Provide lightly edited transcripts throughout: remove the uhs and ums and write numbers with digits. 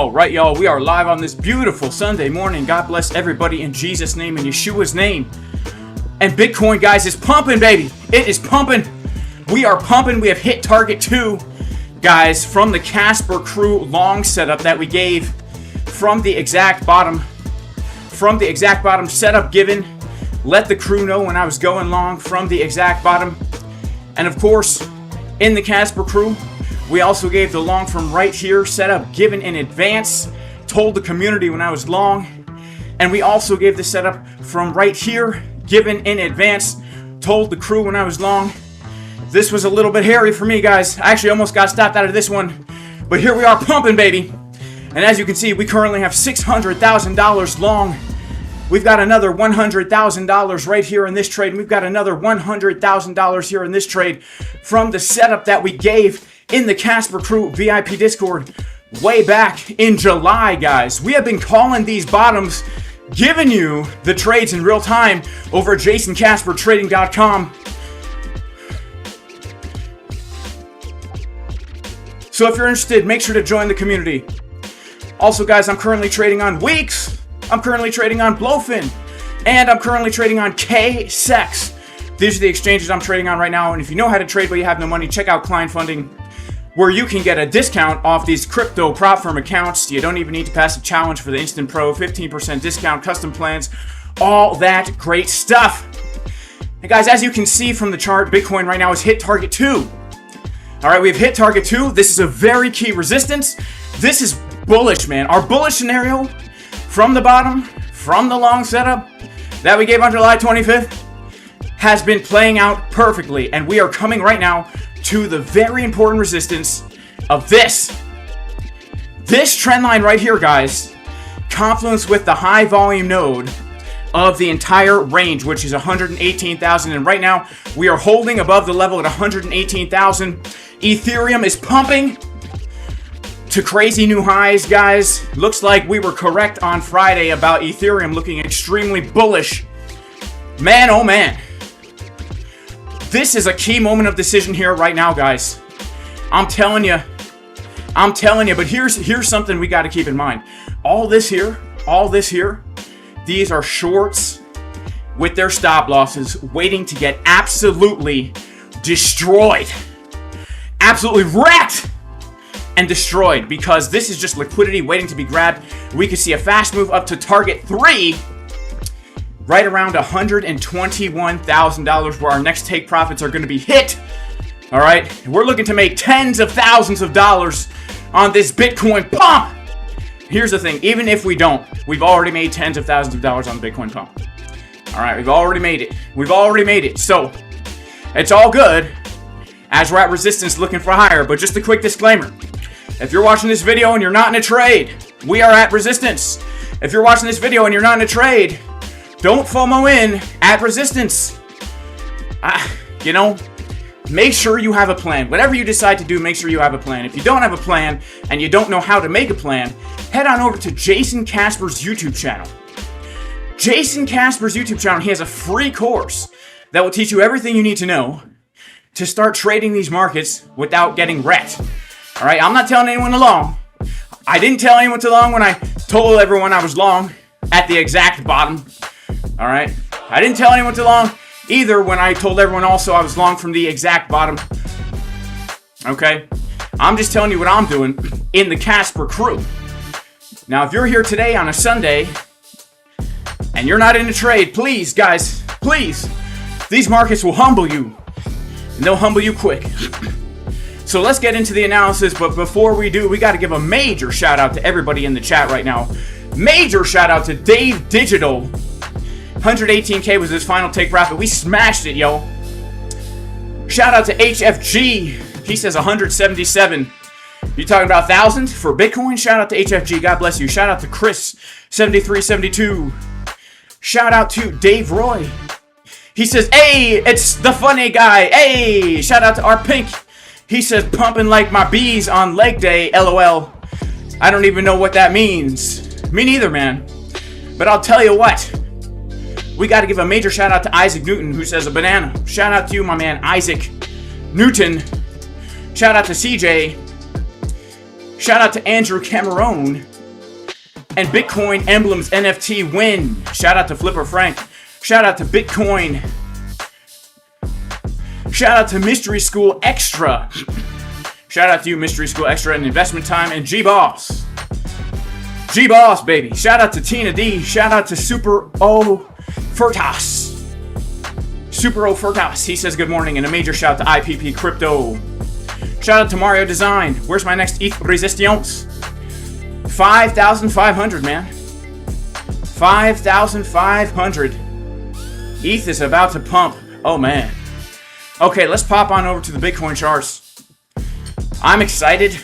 All right, y'all, we are live on this beautiful Sunday morning. God bless everybody in Jesus' name, in Yeshua's name. And Bitcoin, guys, is pumping, baby. It is pumping. We are pumping. We have hit target 2, guys, from the Casper Crew long setup that we gave from the exact bottom. From the exact bottom setup given. Let the crew know when I was going long from the exact bottom. And of course, in the Casper Crew, we also gave the long from right here setup given in advance. Told the community when I was long. And we also gave the setup from right here given in advance. Told the crew when I was long. This was a little bit hairy for me, guys. I actually almost got stopped out of this one. But here we are pumping, baby. And as you can see, we currently have $600,000 long. We've got another $100,000 right here in this trade. And we've got another $100,000 here in this trade from the setup that we gave in the Casper Crew VIP Discord way back in July, guys. We have been calling these bottoms, giving you the trades in real time over at jasoncaspertrading.com. So if you're interested, make sure to join the community. Also, guys, I'm currently trading on WEEX. I'm currently trading on BLOFIN. And I'm currently trading on KCEX. These are the exchanges I'm trading on right now. And if you know how to trade but you have no money, check out Klein Funding, where you can get a discount off these crypto prop firm accounts. You don't even need to pass a challenge for the Instant Pro, 15% discount, custom plans, all that great stuff. And guys, as you can see from the chart, Bitcoin right now has hit target 2. All right, we've hit target 2. This is a very key resistance. This is bullish, man. Our bullish scenario from the bottom, from the long setup that we gave on July 25th has been playing out perfectly. And we are coming right now to the very important resistance of this trend line right here, guys. Confluence with the high volume node of the entire range, which is 118,000. And right now we are holding above the level at 118,000. Ethereum is pumping to crazy new highs, guys. Looks like we were correct on Friday about Ethereum looking extremely bullish. Man, oh man. This is a key moment of decision here right now, guys. I'm telling you, but here's something we got to keep in mind. All this here, these are shorts with their stop losses waiting to get absolutely destroyed. Absolutely wrecked and destroyed, because this is just liquidity waiting to be grabbed. We could see a fast move up to target 3, right around $121,000, where our next take profits are going to be hit. All right, we're looking to make tens of thousands of dollars on this Bitcoin pump. Here's the thing, even if we don't, we've already made tens of thousands of dollars on the Bitcoin pump. All right, we've already made it. So it's all good as we're at resistance looking for higher. But just a quick disclaimer, if you're watching this video and you're not in a trade, we are at resistance. If you're watching this video and you're not in a trade, don't FOMO in at resistance. Make sure you have a plan. Whatever you decide to do, make sure you have a plan. If you don't have a plan and you don't know how to make a plan, head on over to Jason Casper's YouTube channel. Jason Casper's YouTube channel, he has a free course that will teach you everything you need to know to start trading these markets without getting wrecked. All right, I'm not telling anyone to long. I didn't tell anyone to long when I told everyone I was long at the exact bottom. All right, I didn't tell anyone to long either when I told everyone also I was long from the exact bottom. Okay, I'm just telling you what I'm doing in the Casper Crew. Now, if you're here today on a Sunday and you're not in a trade, please, guys, please, these markets will humble you, and they'll humble you quick. So let's get into the analysis, but before we do, we got to give a major shout out to everybody in the chat right now. Major shout out to Dave Digital. 118K was his final take profit. We smashed it, yo. Shout out to HFG. He says 177. You talking about 1,000 for Bitcoin? Shout out to HFG. God bless you. Shout out to Chris 7372. Shout out to Dave Roy. He says, hey, it's the funny guy. Hey, shout out to R Pink. He says, pumping like my bees on leg day, LOL. I don't even know what that means. Me neither, man. But I'll tell you what. We got to give a major shout out to Isaac Newton, who says a banana. Shout out to you, my man, Isaac Newton. Shout out to CJ. Shout out to Andrew Cameron. and Bitcoin emblems NFT win. Shout out to Flipper Frank. Shout out to Bitcoin. Shout out to Mystery School Extra. Shout out to you, Mystery School Extra, and Investment Time, and G-Boss. G-Boss, baby. Shout out to Tina D. Shout out to Super O Furtas. Super O Furtas. He says good morning, and a major shout out to IPP Crypto. Shout out to Mario Design. Where's my next ETH resistance? 5,500, man. 5,500. ETH is about to pump. Oh, man. Okay, let's pop on over to the Bitcoin charts. I'm excited.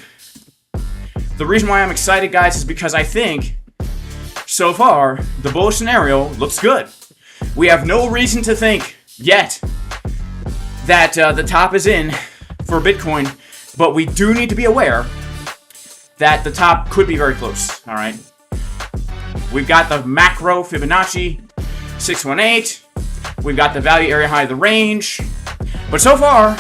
The reason why I'm excited, guys, is because I think, so far, the bullish scenario looks good. We have no reason to think, yet, that the top is in for Bitcoin, but we do need to be aware that the top could be very close, all right? We've got the macro Fibonacci 618. We've got the value area high of the range. But so far,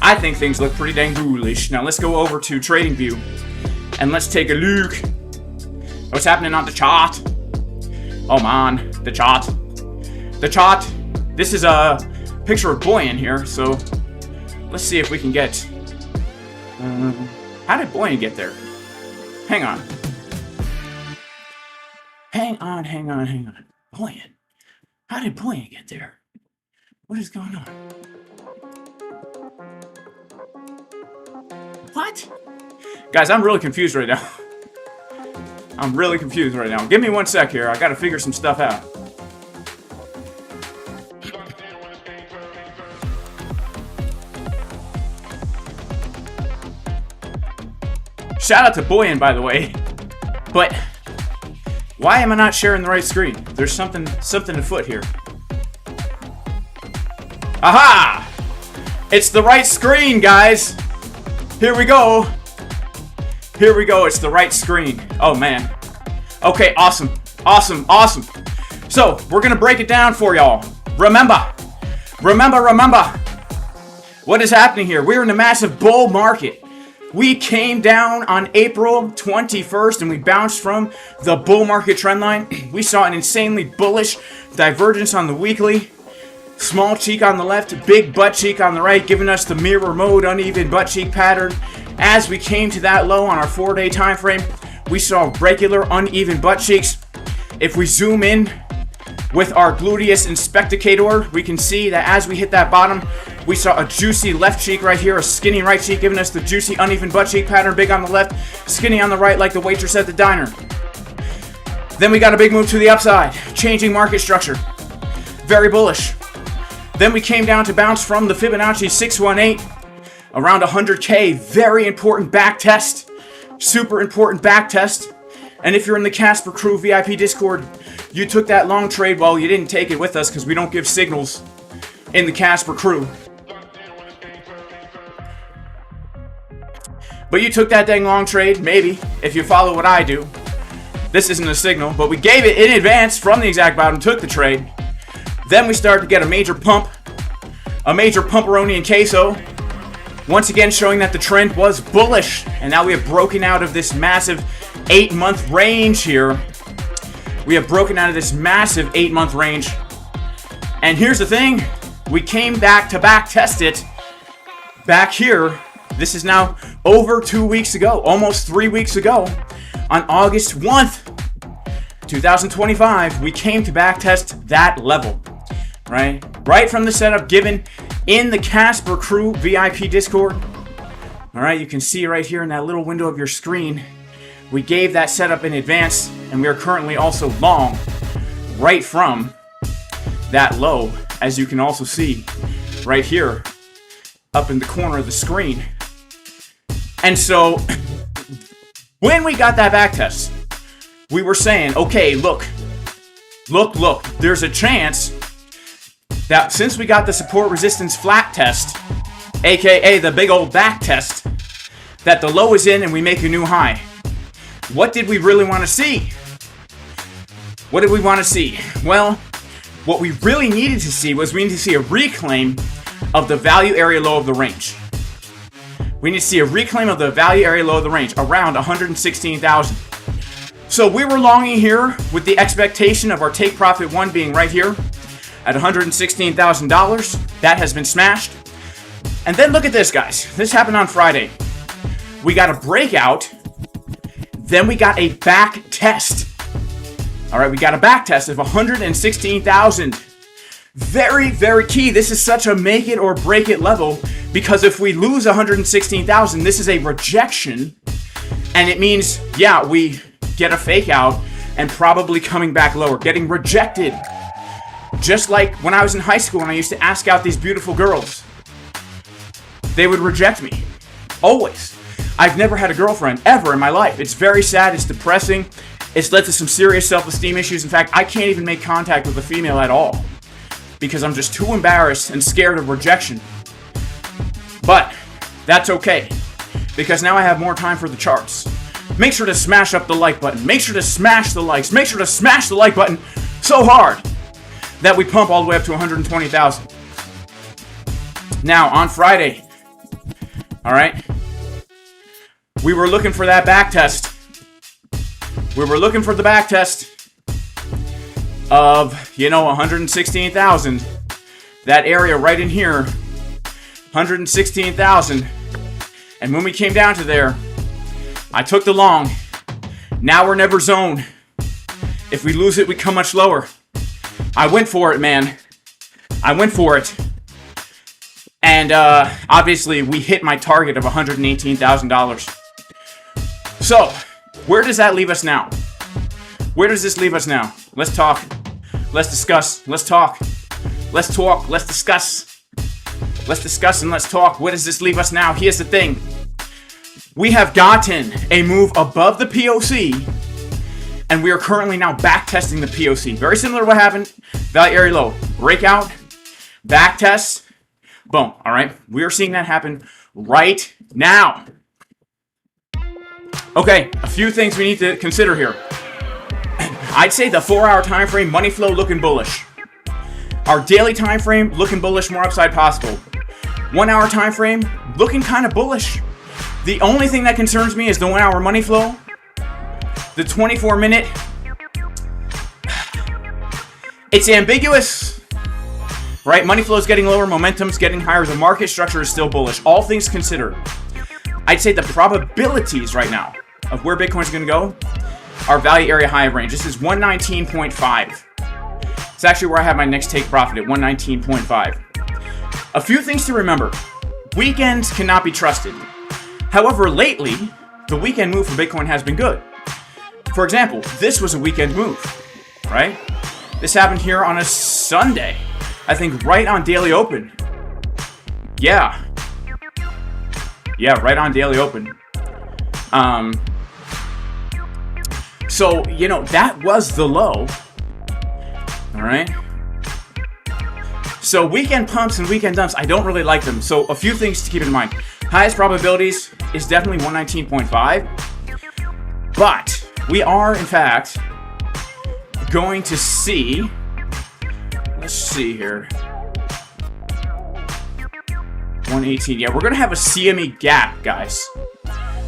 I think things look pretty dang bullish. Now let's go over to TradingView and let's take a look. What's happening on the chart? Oh man, the chart. The chart. This is a picture of Buoyant here, so let's see if we can get... how did Buoyant get there? Hang on. Hang on. Buoyant. How did Buoyant get there? What is going on? What? Guys, I'm really confused right now. I'm really confused right now. Give me 1 sec here. I gotta figure some stuff out. Shout out to Buoyant, by the way. But why am I not sharing the right screen? There's something afoot here. Aha! It's the right screen, guys. Here we go. Here we go. It's the right screen. Oh, man. Okay, awesome. Awesome. So, we're going to break it down for y'all. Remember. What is happening here? We're in a massive bull market. We came down on April 21st and we bounced from the bull market trend line. We saw an insanely bullish divergence on the weekly. Small cheek on the left, big butt cheek on the right, giving us the mirror mode uneven butt cheek pattern. As we came to that low on our 4-day time frame, we saw regular uneven butt cheeks. If we zoom in with our gluteus inspecticator, we can see that as we hit that bottom, we saw a juicy left cheek right here, a skinny right cheek, giving us the juicy uneven butt cheek pattern, big on the left, skinny on the right, like the waitress at the diner. Then we got a big move to the upside, changing market structure. Very bullish. Then we came down to bounce from the Fibonacci 618, around 100K. Very important back test. Super important back test. And if you're in the Casper Crew VIP Discord, you took that long trade. Well, you didn't take it with us because we don't give signals in the Casper Crew. But you took that dang long trade, maybe, if you follow what I do. This isn't a signal, but we gave it in advance from the exact bottom, took the trade. Then we started to get a major pump, a major pumperoni and queso. Once again showing that the trend was bullish. And now we have broken out of this massive 8-month range here. We have broken out of this massive 8-month range. And here's the thing. We came back to back test it back here. This is now over 2 weeks ago, almost 3 weeks ago. On August 1st, 2025, we came to back test that level. Right from the setup given in the Casper Crew VIP Discord. All right, you can see right here in that little window of your screen, we gave that setup in advance, and we are currently also long right from that low, as you can also see right here up in the corner of the screen. And so when we got that back test, we were saying, okay, look, there's a chance that since we got the support resistance flat test, aka the big old back test, that the low is in and we make a new high. What did we really want to see? What did we want to see? Well, what we really needed to see was we need to see a reclaim of the value area low of the range. We need to see a reclaim of the value area low of the range around 116,000. So we were longing here with the expectation of our take profit one being right here at $116,000. That has been smashed. And then look at this, guys. This happened on Friday. We got a breakout. Then we got a back test. All right, we got a back test of 116,000. Very, very key. This is such a make it or break it level, because if we lose 116,000, this is a rejection. And it means, yeah, we get a fake out and probably coming back lower, getting rejected. Just like when I was in high school and I used to ask out these beautiful girls. They would reject me. Always. I've never had a girlfriend ever in my life. It's very sad. It's depressing. It's led to some serious self-esteem issues. In fact, I can't even make contact with a female at all because I'm just too embarrassed and scared of rejection. But that's okay, because now I have more time for the charts. Make sure to smash up the like button. Make sure to smash the likes. Make sure to smash the like button so hard that we pump all the way up to 120,000. Now, on Friday, all right, we were looking for that back test. We were looking for the back test of, 116,000. That area right in here, 116,000. And when we came down to there, I took the long. Now we're never zone. If we lose it, we come much lower. I went for it, man. I went for it. And obviously, we hit my target of $118,000. So, where does that leave us now? Where does this leave us now? Let's talk. Let's discuss. Let's talk. Let's talk. Let's discuss. Let's discuss and let's talk. Where does this leave us now? Here's the thing. We have gotten a move above the POC, and we are currently now back testing the POC. Very similar to what happened. Value area low. Breakout. Back test. Boom. All right. We are seeing that happen right now. Okay. A few things we need to consider here. I'd say the 4-hour time frame, money flow looking bullish. Our daily time frame looking bullish, more upside possible. 1-hour time frame looking kind of bullish. The only thing that concerns me is the 1-hour money flow. The 24-minute, it's ambiguous, right? Money flow is getting lower, momentum's getting higher, the market structure is still bullish. All things considered, I'd say the probabilities right now of where Bitcoin's going to go are value area high range. This is 119.5. It's actually where I have my next take profit at 119.5. A few things to remember. Weekends cannot be trusted. However, lately, the weekend move for Bitcoin has been good. For example, this was a weekend move, right? This happened here on a Sunday. I think right on daily open. Yeah, right on daily open. So, that was the low. All right. So weekend pumps and weekend dumps, I don't really like them. So a few things to keep in mind. Highest probabilities is definitely 119.5. But we are, in fact, going to see, let's see here. 118. Yeah, we're going to have a CME gap, guys.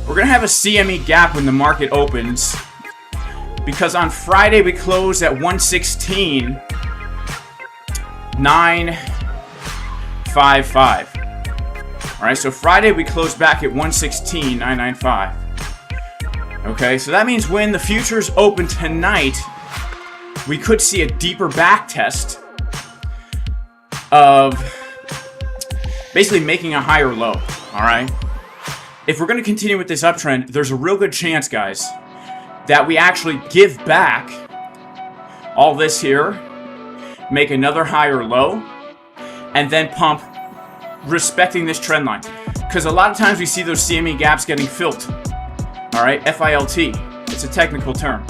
We're going to have a CME gap when the market opens. Because on Friday we closed at 116,955. All right, so Friday we closed back at 116,995. Okay, so that means when the futures open tonight, we could see a deeper back test of basically making a higher low. All right, if we're going to continue with this uptrend, there's a real good chance, guys, that we actually give back all this here, make another higher low, and then pump respecting this trend line. Because a lot of times we see those CME gaps getting filled. All right, FILT. It's a technical term.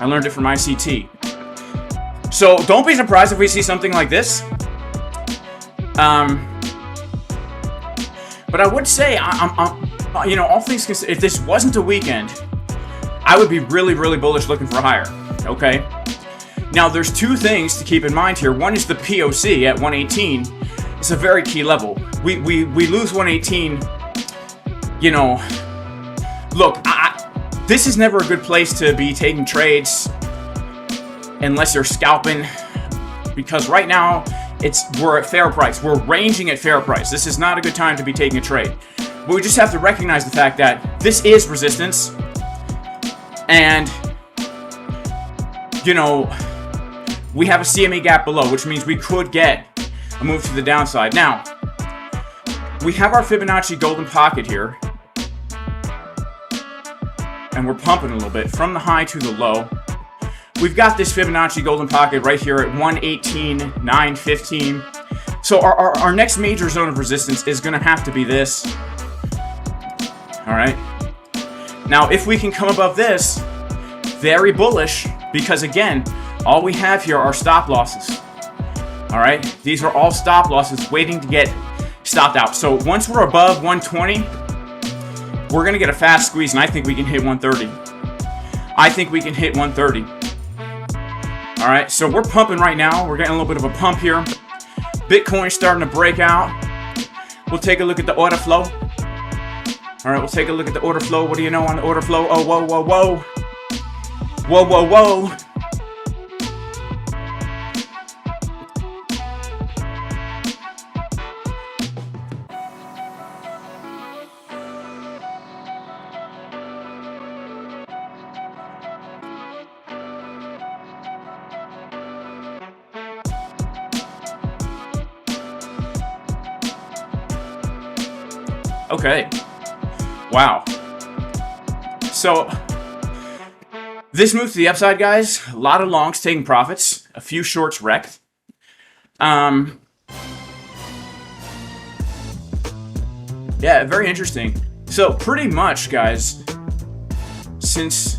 I learned it from ICT. So don't be surprised if we see something like this. But I would say, all things considered, if this wasn't a weekend, I would be really, really bullish looking for higher, okay? Now, there's two things to keep in mind here. One is the POC at 118. It's a very key level. We lose 118, look, This is never a good place to be taking trades unless you're scalping, because right now we're at fair price. We're ranging at fair price. This is not a good time to be taking a trade. But we just have to recognize the fact that this is resistance. And, you know, we have a CME gap below, which means we could get a move to the downside. Now, we have our Fibonacci golden pocket here. And we're pumping a little bit from the high to the low. We've got this Fibonacci golden pocket right here at 118,915. So our next major zone of resistance is going to have to be this. All right. Now, if we can come above this, very bullish, because again, all we have here are stop losses. All right. These are all stop losses waiting to get stopped out. So once we're above 120, we're going to get a fast squeeze, and I think we can hit 130. I think we can hit 130. All right, so we're pumping right now. We're getting a little bit of a pump here. Bitcoin starting to break out. We'll take a look at the order flow. All right, we'll take a look at the order flow. What do you know on the order flow? Oh, whoa, whoa, whoa. Whoa, whoa, whoa. Okay. Wow. So, this move to the upside, guys. A lot of longs taking profits. A few shorts wrecked. Yeah, very interesting. So, pretty much, guys, since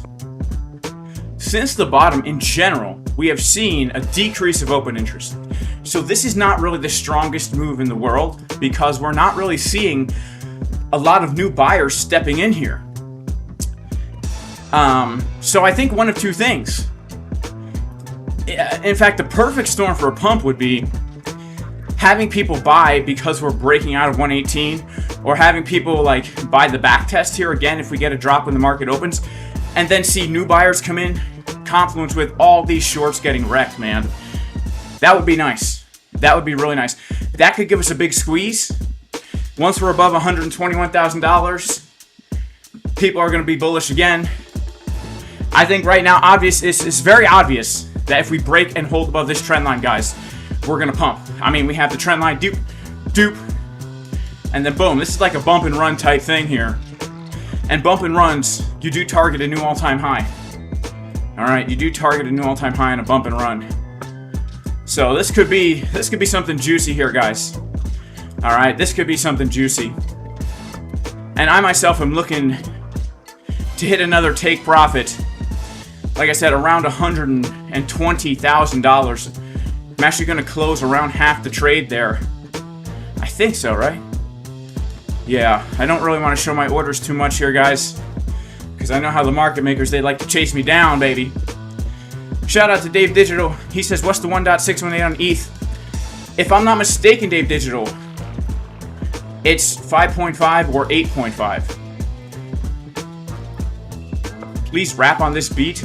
the bottom in general, we have seen a decrease of open interest. So, this is not really the strongest move in the world because we're not really seeing a lot of new buyers stepping in here. So I think one of two things. In fact, the perfect storm for a pump would be having people buy because we're breaking out of 118, or having people like buy the back test here again if we get a drop when the market opens, and then see new buyers come in, confluence with all these shorts getting wrecked, man. That would be nice. That would be really nice. That could give us a big squeeze. Once we're above $121,000, people are going to be bullish again. I think right now, it's very obvious that if we break and hold above this trend line, guys, we're going to pump. I mean, we have the trend line dupe, and then boom. This is like a bump and run type thing here. And bump and runs, you do target a new all-time high. All right, you do target a new all-time high on a bump and run. So this could be something juicy here, guys. All right, this could be something juicy. And I myself am looking to hit another take profit. Like I said, around $120,000. I'm actually going to close around half the trade there. I think so, right? Yeah, I don't really want to show my orders too much here, guys, because I know how the market makers, they like to chase me down, baby. Shout out to Dave Digital. He says, what's the 1.618 on ETH? If I'm not mistaken, Dave Digital, it's 5.5 or 8.5. Please rap on this beat.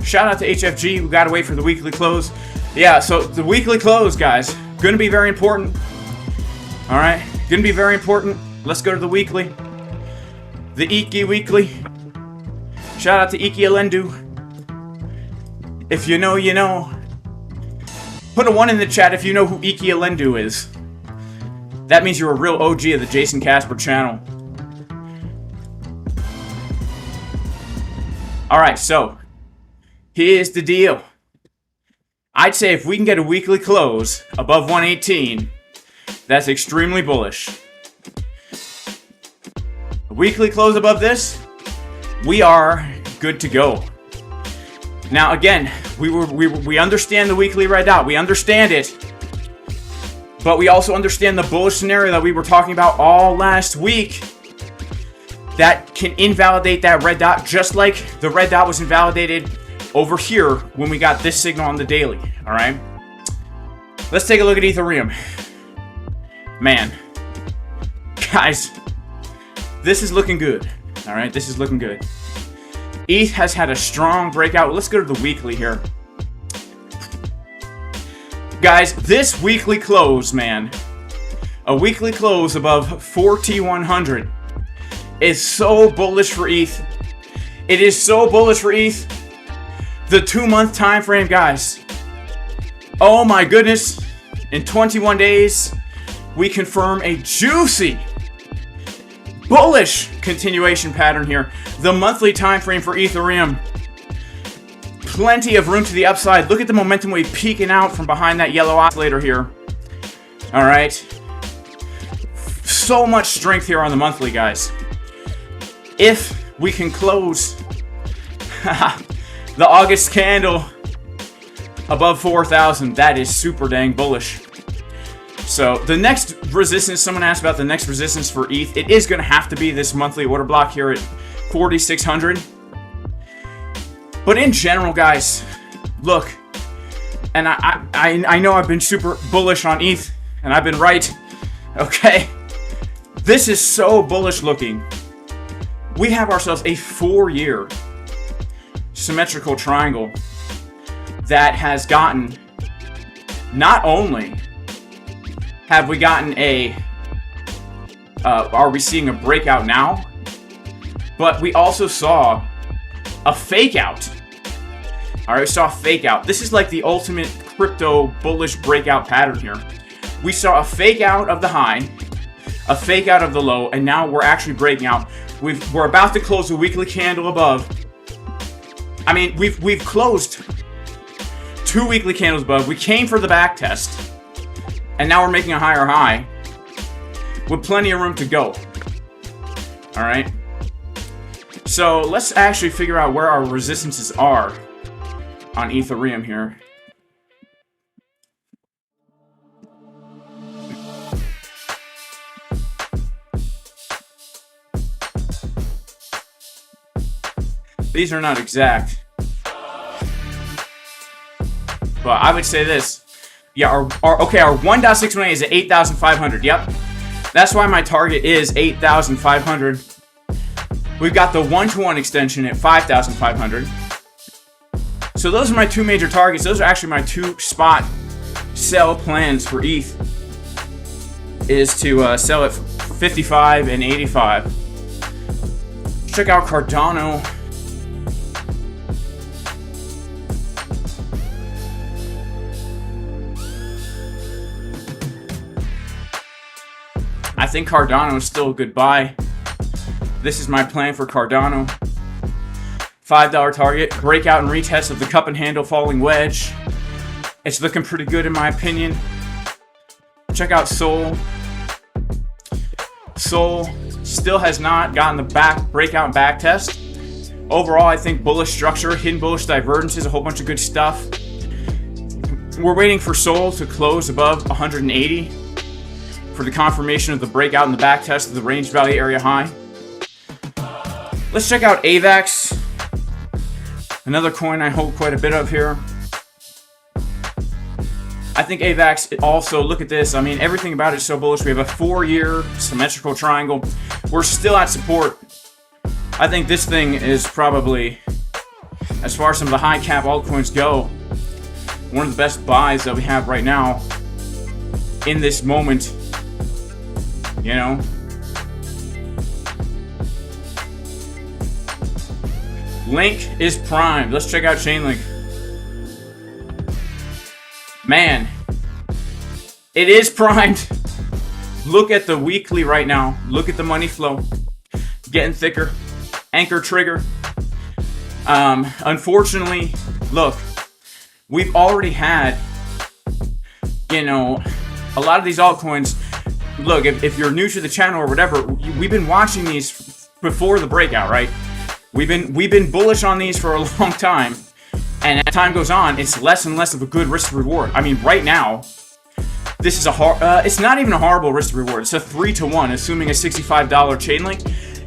Shout out to HFG. We gotta wait for the weekly close. Yeah, so the weekly close, guys, gonna be very important. All right, gonna be very important. Let's go to the weekly. The Iki Weekly. Shout out to Iki Alendu. If you know, you know. Put a 1 in the chat if you know who Iki Alendu is. That means you're a real OG of the Jason Casper channel. Alright, so here's the deal. I'd say if we can get a weekly close above 118, that's extremely bullish. A weekly close above this, we are good to go. Now again, we understand the weekly red dot. We understand it. But we also understand the bullish scenario that we were talking about all last week that can invalidate that red dot, just like the red dot was invalidated over here when we got this signal on the daily. All right. Let's take a look at Ethereum. Man, guys, this is looking good. All right, this is looking good. ETH has had a strong breakout. Let's go to the weekly here. Guys, this weekly close, man, a weekly close above 4,100 is so bullish for ETH. It is so bullish for ETH. The 2-month time frame, guys. Oh my goodness. In 21 days, we confirm a juicy bullish continuation pattern here. The monthly time frame for Ethereum. Plenty of room to the upside. Look at the momentum wave peeking out from behind that yellow oscillator here. All right. So much strength here on the monthly, guys. If we can close the August candle above 4,000, that is super dang bullish. So the next resistance, someone asked about the next resistance for ETH. It is going to have to be this monthly order block here at 4,600. But in general, guys, look, and I know I've been super bullish on ETH, and I've been right. Okay, this is so bullish looking. We have ourselves a 4-year symmetrical triangle that has gotten, not only have we gotten a, are we seeing a breakout now, but we also saw a fake out. All right, we saw a fake out. This is like the ultimate crypto bullish breakout pattern here. We saw a fake out of the high, a fake out of the low, and now we're actually breaking out. We're about to close a weekly candle above. I mean, we've closed 2 weekly candles above. We came for the back test, and now we're making a higher high with plenty of room to go. All right. So let's actually figure out where our resistances are on Ethereum here. These are not exact, but I would say this. Yeah, our 1.618 is at 8,500. Yep, that's why my target is 8,500. We've got the 1-to-1 extension at 5,500. So those are my 2 major targets. Those are actually my 2 spot sell plans for ETH. Is to sell at 55 and 85. Check out Cardano. I think Cardano is still a good buy. This is my plan for Cardano. $5 target, breakout and retest of the cup and handle falling wedge. It's looking pretty good in my opinion. Check out Sol. Sol still has not gotten the breakout and back test. Overall, I think bullish structure, hidden bullish divergences, a whole bunch of good stuff. We're waiting for Sol to close above 180 for the confirmation of the breakout and the back test of the range value area high. Let's check out AVAX, another coin I hold quite a bit of here. I think AVAX also, look at this. I mean, everything about it is so bullish. We have a 4-year symmetrical triangle. We're still at support. I think this thing is probably, as far as some of the high cap altcoins go, one of the best buys that we have right now in this moment. You know? Link is primed. Let's check out Chainlink. Man, it is primed. Look at the weekly right now. Look at the money flow. Getting thicker. Anchor trigger. Unfortunately, look, we've already had, you know, a lot of these altcoins. Look, if you're new to the channel or whatever, we've been watching these before the breakout, right? We've been bullish on these for a long time, and as time goes on, it's less and less of a good risk to reward. I mean, right now, this is it's not even a horrible risk to reward. It's a 3-to-1, assuming a $65 chain link.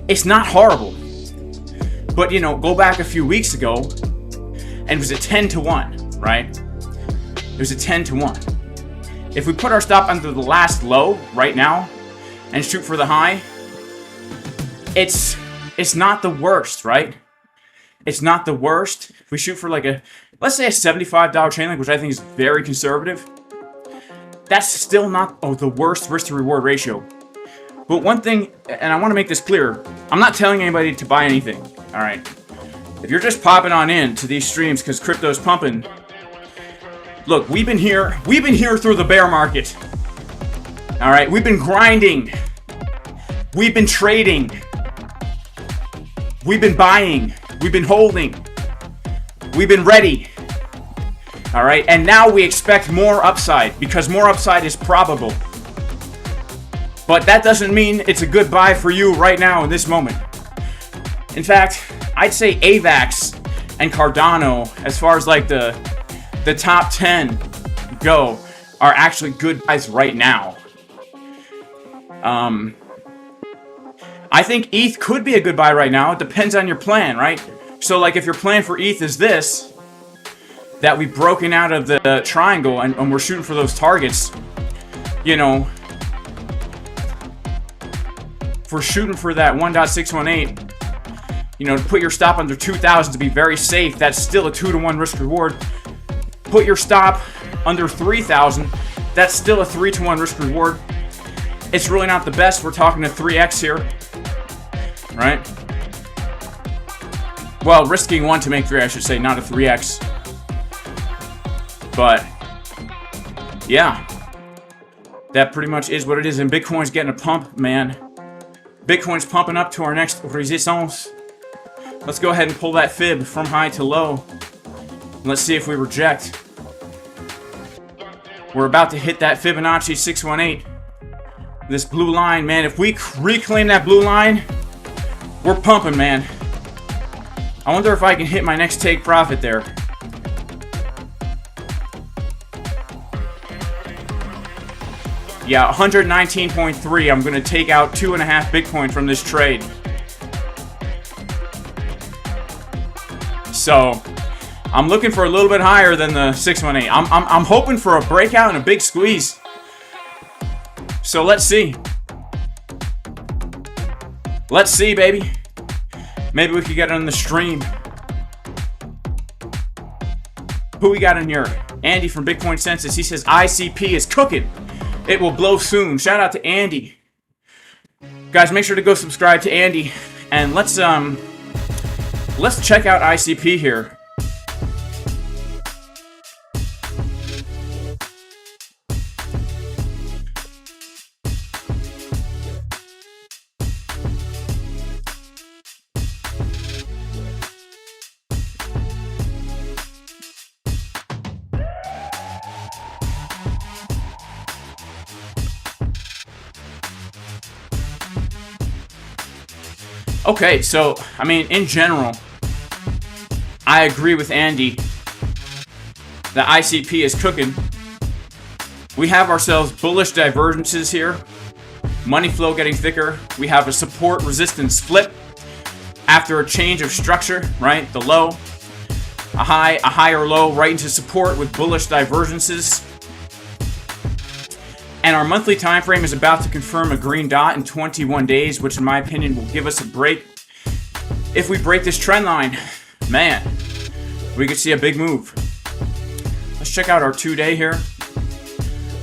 It's not horrible, but you know, go back a few weeks ago, and it was a 10-to-1, right? It was a 10-to-1. If we put our stop under the last low right now and shoot for the high, it's not the worst, right? It's not the worst. If we shoot for like let's say a $75 chain link, which I think is very conservative, that's still not the worst risk to reward ratio. But one thing, and I want to make this clear, I'm not telling anybody to buy anything, all right? If you're just popping on in to these streams because crypto's pumping, look, we've been here through the bear market. All right, we've been grinding. We've been trading. We've been buying. We've been holding. We've been ready. All right, and now we expect more upside because more upside is probable. But that doesn't mean it's a good buy for you right now in this moment. In fact, I'd say AVAX and Cardano, as far as like the top 10 go, are actually good buys right now. I think ETH could be a good buy right now. It depends on your plan, right? So like if your plan for ETH is this, that we've broken out of the triangle and we're shooting for those targets, you know, if we're shooting for that 1.618, you know, to put your stop under 2,000 to be very safe, that's still a 2-to-1 risk reward. Put your stop under 3,000, that's still a 3-to-1 risk reward. It's really not the best. We're talking a 3x here, right? Well, risking 1 to make 3, I should say, not a 3x. But yeah, that pretty much is what it is. And Bitcoin's getting a pump, man. Bitcoin's pumping up to our next resistance. Let's go ahead and pull that fib from high to low. Let's see if we reject. We're about to hit that Fibonacci 618. This blue line, man. If we reclaim that blue line, we're pumping, man. I wonder if I can hit my next take profit there. Yeah, 119.3. I'm going to take out 2.5 Bitcoin from this trade. So, I'm looking for a little bit higher than the 618. I'm hoping for a breakout and a big squeeze. So let's see. Let's see, baby. Maybe we could get it on the stream. Who we got in here? Andy from Bitcoin Census. He says ICP is cooking. It will blow soon. Shout out to Andy. Guys, make sure to go subscribe to Andy. And let's check out ICP here. Okay, so, I mean, in general, I agree with Andy that ICP is cooking. We have ourselves bullish divergences here. Money flow getting thicker. We have a support resistance flip after a change of structure, right? The low, a high, a higher low, right into support with bullish divergences. And our monthly time frame is about to confirm a green dot in 21 days, which in my opinion will give us a break. If we break this trend line, man, we could see a big move. Let's check out our 2-day here.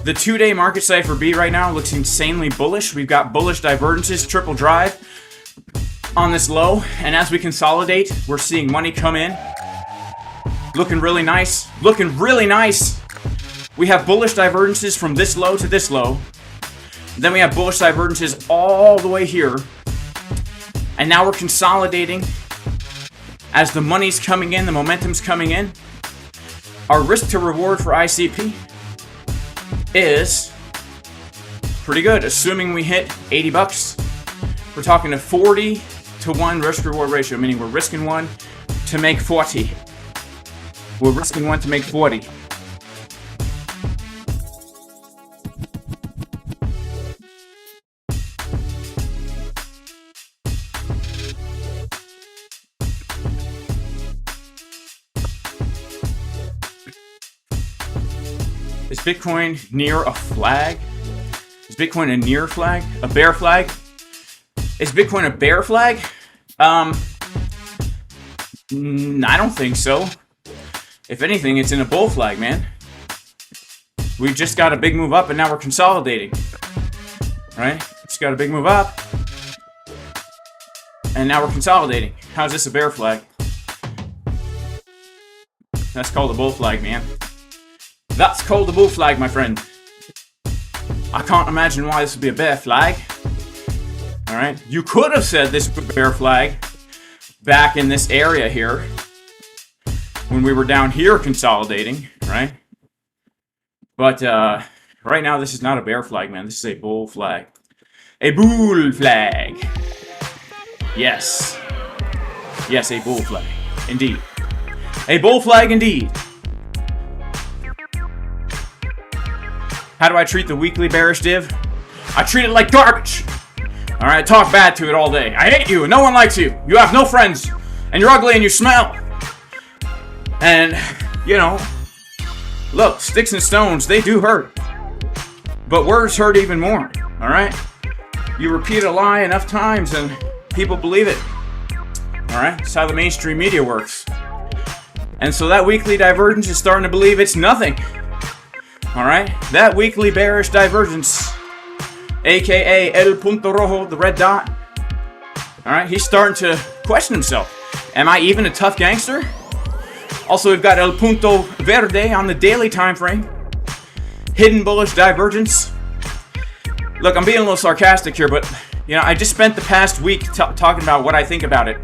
The 2-day market Cipher B right now looks insanely bullish. We've got bullish divergences, triple drive on this low. And as we consolidate, we're seeing money come in. Looking really nice. Looking really nice. We have bullish divergences from this low to this low. Then we have bullish divergences all the way here. And now we're consolidating as the money's coming in, the momentum's coming in. Our risk to reward for ICP is pretty good, assuming we hit 80 bucks. We're talking a 40-to-1 risk reward ratio, meaning we're risking 1 to make 40. We're risking 1 to make 40. Is Bitcoin near a flag? Is Bitcoin a near flag? A bear flag? Is Bitcoin a bear flag? I don't think so. If anything, it's in a bull flag, man. We just got a big move up and now we're consolidating. Right? Just got a big move up. And now we're consolidating. How's this a bear flag? That's called a bull flag, man. That's called a bull flag, my friend. I can't imagine why this would be a bear flag. Alright? You could have said this bear flag back in this area here. When we were down here consolidating, right? But right now this is not a bear flag, man. This is a bull flag. A bull flag. Yes. Yes, a bull flag. Indeed. A bull flag indeed. How do I treat the weekly bearish div? I treat it like garbage. Alright, I talk bad to it all day. I hate you and no one likes you. You have no friends. And you're ugly and you smell. And, you know, look, sticks and stones, they do hurt. But words hurt even more. Alright? You repeat a lie enough times and people believe it. Alright? That's how the mainstream media works. And so that weekly divergence is starting to believe it's nothing. Alright? That weekly bearish divergence, aka El Punto Rojo, the red dot. Alright? He's starting to question himself. Am I even a tough gangster? Also, we've got El Punto Verde on the daily time frame. Hidden bullish divergence. Look, I'm being a little sarcastic here, but, you know, I just spent the past week talking about what I think about it.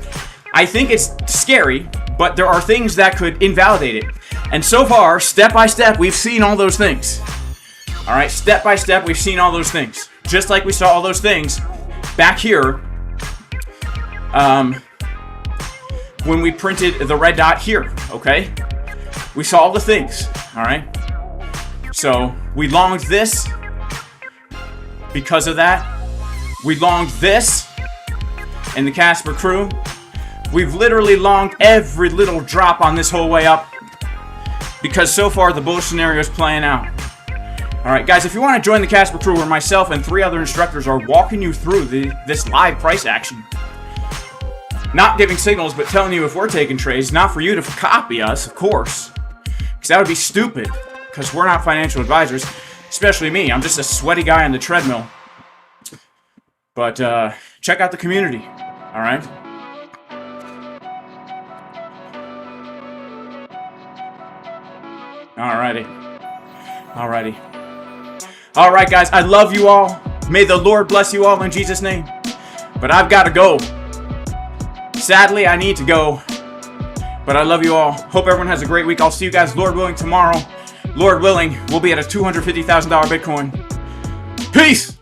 I think it's scary, but there are things that could invalidate it. And so far, step by step, we've seen all those things. Alright, step by step, we've seen all those things. Just like we saw all those things back here when we printed the red dot here, okay? We saw all the things, alright? So, we longed this because of that. We longed this in the Casper crew. We've literally longed every little drop on this whole way up because so far the bullish scenario is playing out. Alright guys, if you want to join the Casper crew where myself and 3 other instructors are walking you through this live price action, not giving signals but telling you if we're taking trades, not for you to copy us, of course, because that would be stupid, because we're not financial advisors, especially me. I'm just a sweaty guy on the treadmill. But check out the community, alright? Alrighty. Alright guys, I love you all. May the Lord bless you all in Jesus' name. But I've got to go. Sadly, I need to go. But I love you all. Hope everyone has a great week. I'll see you guys, Lord willing, tomorrow. Lord willing, we'll be at a $250,000 Bitcoin. Peace!